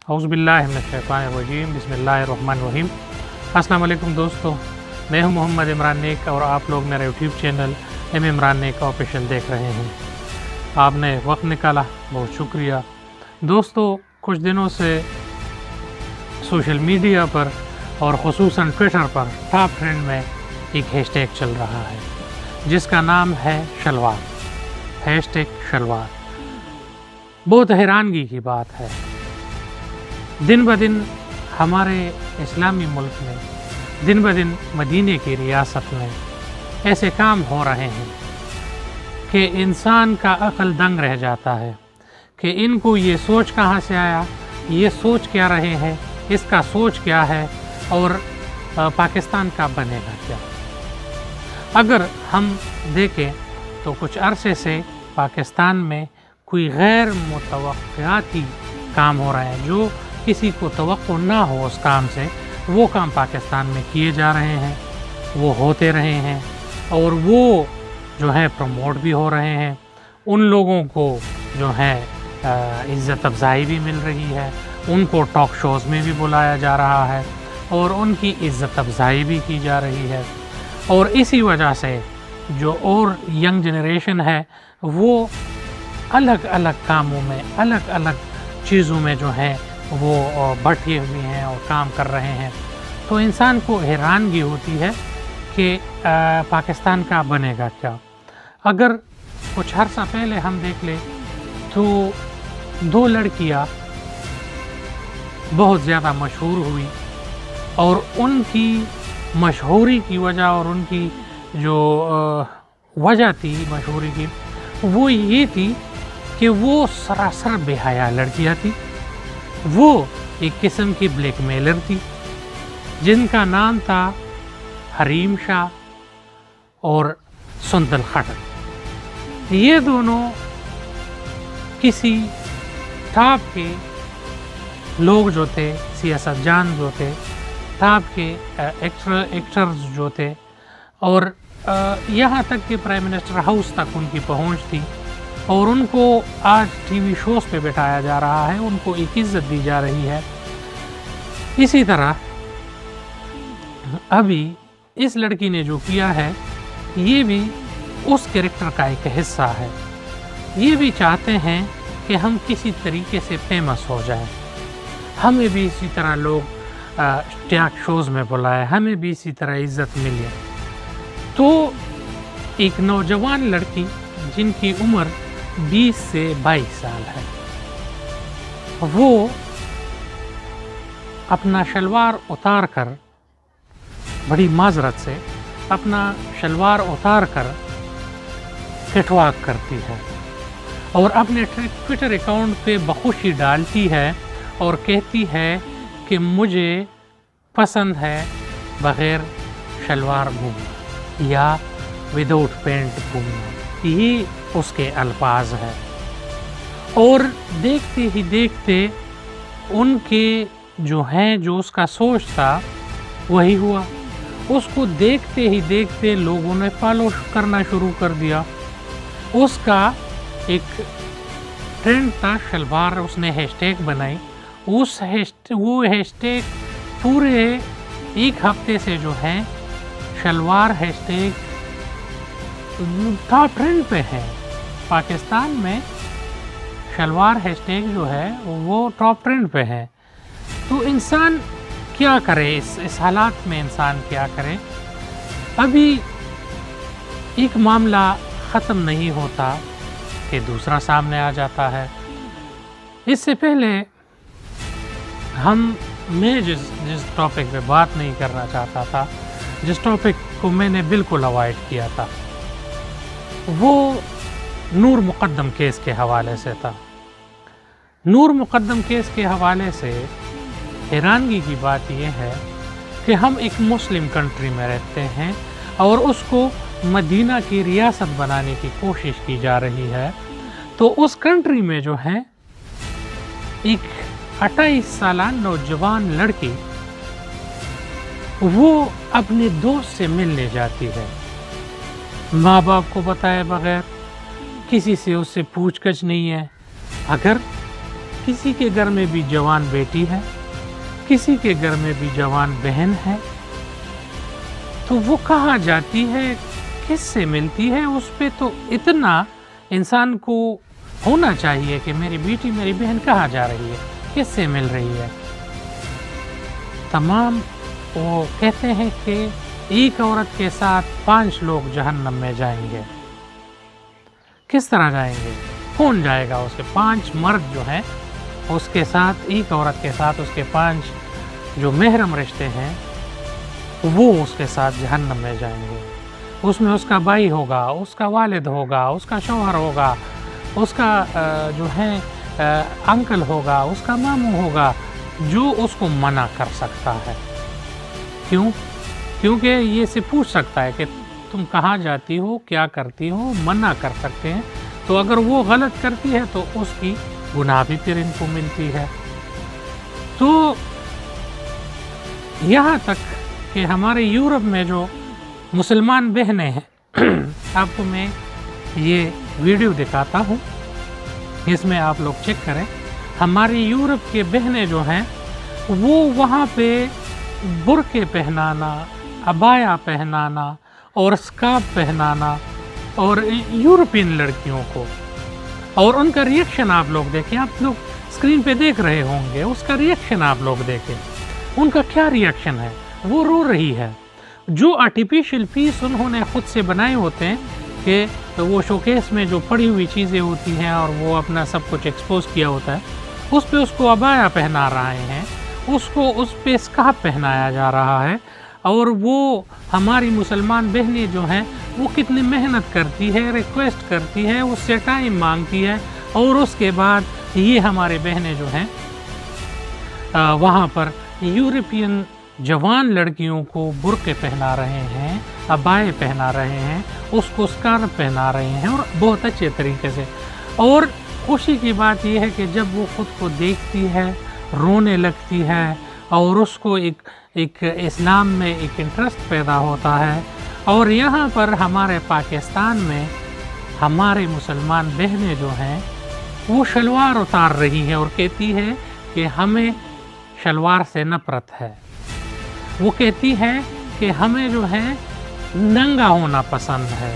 औज़ुबिल्लाहिमिनश्शैतानिर्रजीम बिस्मिल्लाहिर्रहमानिर्रहीम। अस्सलाम वालेकुम दोस्तों, मैं हूं मोहम्मद इमरान नेक और आप लोग मेरा यूट्यूब चैनल एम इमरान नेक ऑफिशियल देख रहे हैं। आपने वक्त निकाला, बहुत शुक्रिया। दोस्तों, कुछ दिनों से सोशल मीडिया पर और ख़ुसूसन ट्विटर पर टॉप ट्रेंड में एक हैशटैग चल रहा है जिसका नाम है शलवार, हैशटैग शलवार। बहुत हैरानगी की बात है, दिन ब दिन हमारे इस्लामी मुल्क में, दिन ब दिन मदीने की रियासत में ऐसे काम हो रहे हैं कि इंसान का अक्ल दंग रह जाता है कि इनको ये सोच कहाँ से आया, ये सोच क्या रहे हैं, इसका सोच क्या है और पाकिस्तान का बनेगा क्या। अगर हम देखें तो कुछ अरसे से पाकिस्तान में कोई गैर मुतवक्किआती काम हो रहे हैं, जो किसी को तवक्को ना हो उस काम से, वो काम पाकिस्तान में किए जा रहे हैं, वो होते रहे हैं और वो जो है प्रमोट भी हो रहे हैं। उन लोगों को जो है इज़्ज़त अफ़ज़ाई भी मिल रही है, उनको टॉक शोज़ में भी बुलाया जा रहा है और उनकी इज़्ज़त अफ़ज़ाई भी की जा रही है। और इसी वजह से जो और यंग जनरेशन है वो अलग अलग कामों में, अलग अलग चीज़ों में जो है वो बैठे हुए हैं और काम कर रहे हैं। तो इंसान को हैरानगी होती है कि पाकिस्तान का बनेगा क्या। अगर कुछ अर्सा पहले हम देख लें तो दो लड़कियां बहुत ज़्यादा मशहूर हुई और उनकी मशहूरी की वजह और उनकी जो वजह थी मशहूरी की, वो ये थी कि वो सरासर बेहया लड़कियां थी। वो एक किस्म की ब्लैकमेलर थी जिनका नाम था हरीम शाह और सुंदल खटक। ये दोनों किसी टॉप के लोग जो थे, सियासतदान जो थे, टॉप के एक्टर्स जो थे और यहाँ तक कि प्राइम मिनिस्टर हाउस तक उनकी पहुँच थी और उनको आज टीवी शोज़ पे बिठाया जा रहा है, उनको एक इज़्ज़त दी जा रही है। इसी तरह अभी इस लड़की ने जो किया है ये भी उस कैरेक्टर का एक हिस्सा है। ये भी चाहते हैं कि हम किसी तरीके से फेमस हो जाएं, हमें भी इसी तरह लोग टॉक शोज़ में बुलाएं, हमें भी इसी तरह इज़्ज़त मिले। तो एक नौजवान लड़की जिनकी उम्र 20 से 22 साल है, वो अपना शलवार उतार कर, बड़ी माजरत से अपना शलवार उतार कर कैटवॉक करती है और अपने ट्विटर अकाउंट पे बखुशी डालती है और कहती है कि मुझे पसंद है बग़ैर शलवार घूमना या विदाउट पैंट घूमना। ये उसके अल्फाज है और देखते ही देखते उनके जो हैं, जो उसका सोच था वही हुआ। उसको देखते ही देखते लोगों ने फॉलो करना शुरू कर दिया। उसका एक ट्रेंड था शलवार, उसने हैशटैग बनाई। वो हैशटैग पूरे एक हफ्ते से जो है शलवार हैशटैग टॉप ट्रेंड पे है। पाकिस्तान में शलवार हैशटैग जो है वो टॉप ट्रेंड पे है। तो इंसान क्या करे, इस हालात में इंसान क्या करे। अभी एक मामला ख़त्म नहीं होता कि दूसरा सामने आ जाता है। इससे पहले मैं जिस टॉपिक पे बात नहीं करना चाहता था, जिस टॉपिक को मैंने बिल्कुल अवॉइड किया था, वो नूर मुक़द्दम केस के हवाले से था। नूर मुक़द्दम केस के हवाले से हैरानगी की बात यह है कि हम एक मुस्लिम कंट्री में रहते हैं और उसको मदीना की रियासत बनाने की कोशिश की जा रही है। तो उस कंट्री में जो है एक 28 साल नौजवान लड़की वो अपने दोस्त से मिलने जाती है, माँ बाप को बताए बगैर, किसी से उससे पूछगछ नहीं है। अगर किसी के घर में भी जवान बेटी है, किसी के घर में भी जवान बहन है, तो वो कहाँ जाती है, किससे मिलती है, उस पे तो इतना इंसान को होना चाहिए कि मेरी बेटी मेरी बहन कहाँ जा रही है, किससे मिल रही है। तमाम वो कहते हैं कि एक औरत के साथ 5 लोग जहन्नम में जाएंगे। किस तरह जाएंगे, कौन जाएगा उसके 5 मर्द जो हैं उसके साथ, एक औरत के साथ उसके 5 जो महरम रिश्ते हैं वो उसके साथ जहन्नम में जाएंगे। उसमें उसका भाई होगा, उसका वालिद होगा, उसका शौहर होगा, उसका जो है अंकल होगा, उसका मामू होगा, जो उसको मना कर सकता है। क्यों? क्योंकि ये से पूछ सकता है कि तुम कहाँ जाती हो, क्या करती हो, मना कर सकते हैं। तो अगर वो गलत करती है तो उसकी गुनाह भी फिर इनको मिलती है। तो यहाँ तक कि हमारे यूरोप में जो मुसलमान बहनें हैं आपको मैं ये वीडियो दिखाता हूँ, इसमें आप लोग चेक करें। हमारी यूरोप के बहनें जो हैं वो वहाँ पे बुर्के पहनाना, अबाया पहनाना और स्कार्फ पहनाना और यूरोपियन लड़कियों को, और उनका रिएक्शन आप लोग देखें, आप लोग स्क्रीन पे देख रहे होंगे, उसका रिएक्शन आप लोग देखें, उनका क्या रिएक्शन है। वो रो रही है। जो आर्टिफिशियल पीस उन्होंने खुद से बनाए होते हैं कि तो वो शोकेस में जो पड़ी हुई चीज़ें होती हैं और वो अपना सब कुछ एक्सपोज किया होता है, उस पे उसको अबाया पहना रहे हैं, उसको उस पे स्कार्फ पहनाया जा रहा है। और वो हमारी मुसलमान बहनें जो हैं वो कितनी मेहनत करती है, रिक्वेस्ट करती है, उससे टाइम मांगती है, और उसके बाद ये हमारे बहनें जो हैं वहाँ पर यूरोपियन जवान लड़कियों को बुर्के पहना रहे हैं, अबाए पहना रहे हैं, उसको स्कार्फ पहना रहे हैं, और बहुत अच्छे तरीके से। और खुशी की बात यह है कि जब वो खुद को देखती है, रोने लगती है, और उसको एक इस्लाम में एक इंटरेस्ट पैदा होता है। और यहाँ पर हमारे पाकिस्तान में हमारे मुसलमान बहनें जो हैं वो शलवार उतार रही हैं और कहती है कि हमें शलवार से नफरत है। वो कहती है कि हमें जो है नंगा होना पसंद है,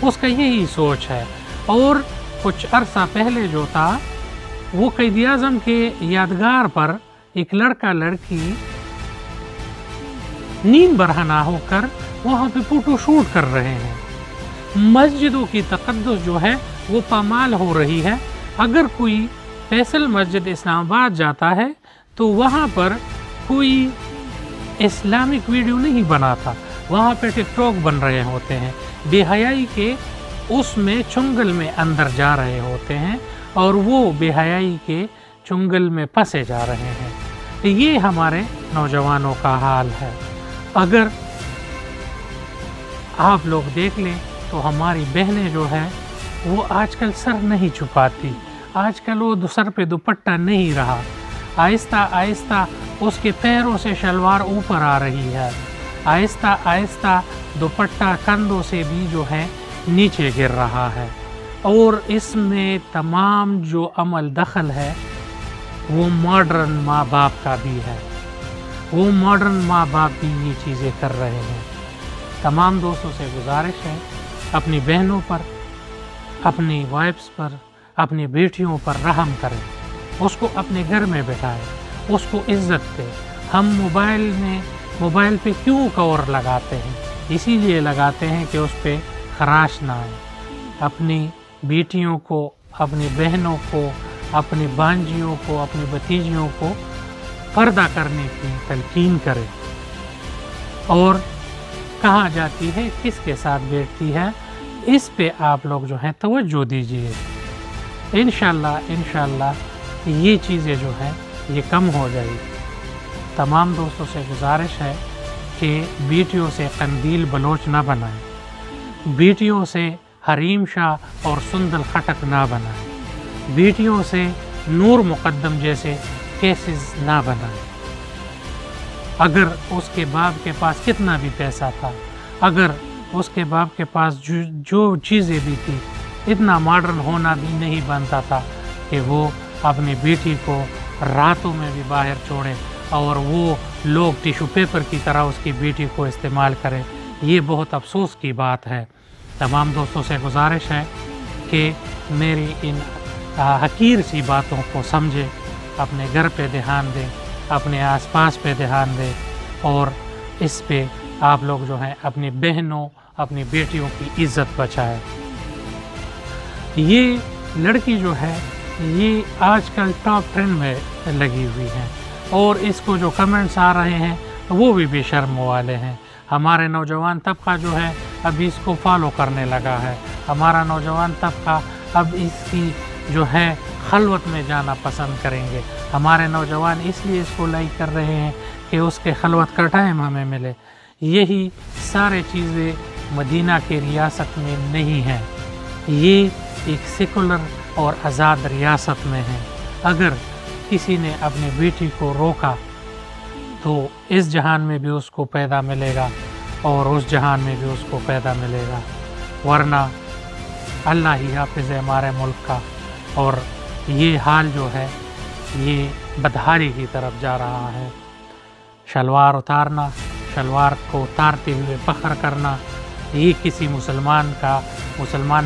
उसका यही सोच है। और कुछ अरसा पहले जो था वो क़ायद आज़म के यादगार पर एक लड़का लड़की नीम बरहना होकर वहाँ पे फोटो शूट कर रहे हैं। मस्जिदों की तक़द्दुस जो है वो पामाल हो रही है। अगर कोई फैसल मस्जिद इस्लामाबाद जाता है तो वहाँ पर कोई इस्लामिक वीडियो नहीं बना था, वहाँ पे टिकटॉक बन रहे होते हैं, बेहयाई के उसमें चुंगल में अंदर जा रहे होते हैं, और वो बेहयाई के चुंगल में फंसे जा रहे हैं। ये हमारे नौजवानों का हाल है। अगर आप लोग देख लें तो हमारी बहनें जो है वो आजकल सर नहीं छुपाती, आजकल वो सर पे दुपट्टा नहीं रहा, आहिस्ता आहिस्ता उसके पैरों से शलवार ऊपर आ रही है, आहिस्ता आहिस्ता दुपट्टा कंधों से भी जो है नीचे गिर रहा है। और इसमें तमाम जो अमल दखल है वो मॉडर्न माँ बाप का भी है, वो मॉडर्न माँ बाप भी ये चीज़ें कर रहे हैं। तमाम दोस्तों से गुजारिश है, अपनी बहनों पर, अपनी वाइफ्स पर, अपनी बेटियों पर रहम करें, उसको अपने घर में बैठाएं, उसको इज़्ज़त दें। हम मोबाइल पे क्यों कवर लगाते हैं? इसीलिए लगाते हैं कि उस पर खराश ना आए। अपनी बेटियों को, अपनी बहनों को, अपनी भांजियों को, अपनी भतीजियों को पर्दा करने की तलकीन करें। और कहाँ जाती है, किसके साथ बैठती है, इस पे आप लोग जो हैं तवज्जो दीजिए। इंशाल्लाह ये चीज़ें जो हैं ये कम हो जाएगी। तमाम दोस्तों से गुजारिश है कि बेटियों से कंदील बलोच ना बनाएं, बेटियों से हरीम शाह और सुंदल खटक ना बनाएं, बेटियों से नूर मुकद्दम जैसे केसेस ना बनाएं। अगर उसके बाप के पास कितना भी पैसा था, अगर उसके बाप के पास जो चीज़ें भी थी, इतना मॉडर्न होना भी नहीं बनता था कि वो अपनी बेटी को रातों में भी बाहर छोड़े और वो लोग टिश्यू पेपर की तरह उसकी बेटी को इस्तेमाल करें, ये बहुत अफसोस की बात है। तमाम दोस्तों से गुजारिश है कि मेरी इन हकीर सी बातों को समझे, अपने घर पे ध्यान दें, अपने आसपास पे ध्यान दें और इस पे आप लोग जो हैं अपनी बहनों, अपनी बेटियों की इज़्ज़त बचाएं। ये लड़की जो है ये आजकल टॉप ट्रेंड में लगी हुई है और इसको जो कमेंट्स आ रहे हैं वो भी बेशर्म वाले हैं। हमारे नौजवान तबका जो है अब इसको फॉलो करने लगा है। हमारा नौजवान तबका अब इसकी जो है खलवत में जाना पसंद करेंगे। हमारे नौजवान इसलिए इसको लाइक कर रहे हैं कि उसके खलवत का टाइम हमें मिले। यही सारे चीज़ें मदीना के रियासत में नहीं हैं, ये एक सेकुलर और आज़ाद रियासत में है। अगर किसी ने अपनी बेटी को रोका तो इस जहान में भी उसको पैदा मिलेगा और उस जहान में भी उसको पैदा मिलेगा, वरना अल्लाह ही हाफ़िज़ है हमारे मुल्क का। और ये हाल जो है ये बदहाली की तरफ जा रहा है। शलवार उतारना, शलवार को उतारते हुए फ़ख्र करना, ये किसी मुसलमान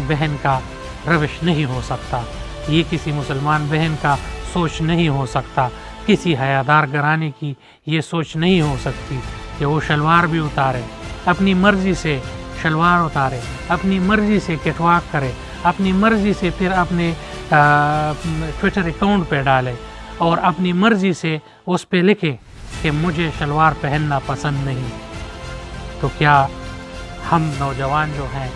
बहन का रविश नहीं हो सकता, ये किसी मुसलमान बहन का सोच नहीं हो सकता। किसी हयादार घराने की ये सोच नहीं हो सकती कि वो शलवार भी उतारे, अपनी मर्ज़ी से शलवार उतारे, अपनी मर्ज़ी से कैटवॉक करे, अपनी मर्ज़ी से फिर अपने ट्विटर अकाउंट पे डाले और अपनी मर्ज़ी से उस पे लिखे कि मुझे शलवार पहनना पसंद नहीं। तो क्या हम नौजवान जो हैं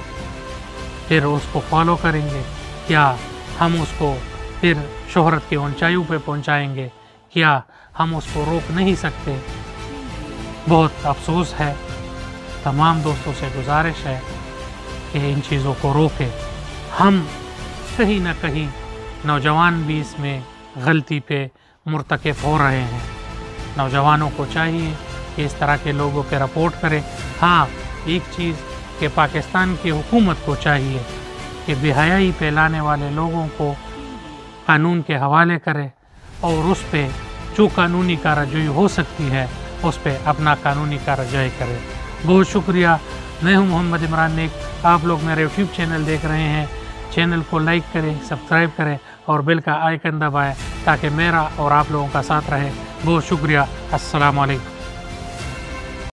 फिर उसको फॉलो करेंगे? क्या हम उसको फिर शोहरत की ऊंचाइयों पे पहुंचाएंगे? क्या हम उसको रोक नहीं सकते? बहुत अफसोस है। तमाम दोस्तों से गुजारिश है कि इन चीज़ों को रोकें। हम कहीं ना कहीं नौजवान भी इसमें गलती पे मुर्तकब हो रहे हैं। नौजवानों को चाहिए कि इस तरह के लोगों पे रिपोर्ट करें। हाँ, एक चीज़ कि पाकिस्तान की हुकूमत को चाहिए कि बेहयाई फैलाने वाले लोगों को कानून के हवाले करे और उस पे जो कानूनी कार्रवाई हो सकती है उस पे अपना कानूनी कार्रवाई करे। बहुत शुक्रिया। मैं हूं मोहम्मद इमरान नेक। आप लोग मेरे यूट्यूब चैनल देख रहे हैं। चैनल को लाइक करें, सब्सक्राइब करें और बेल का आइकन दबाएं ताकि मेरा और आप लोगों का साथ रहे। बहुत शुक्रिया। अस्सलाम वालेकुम।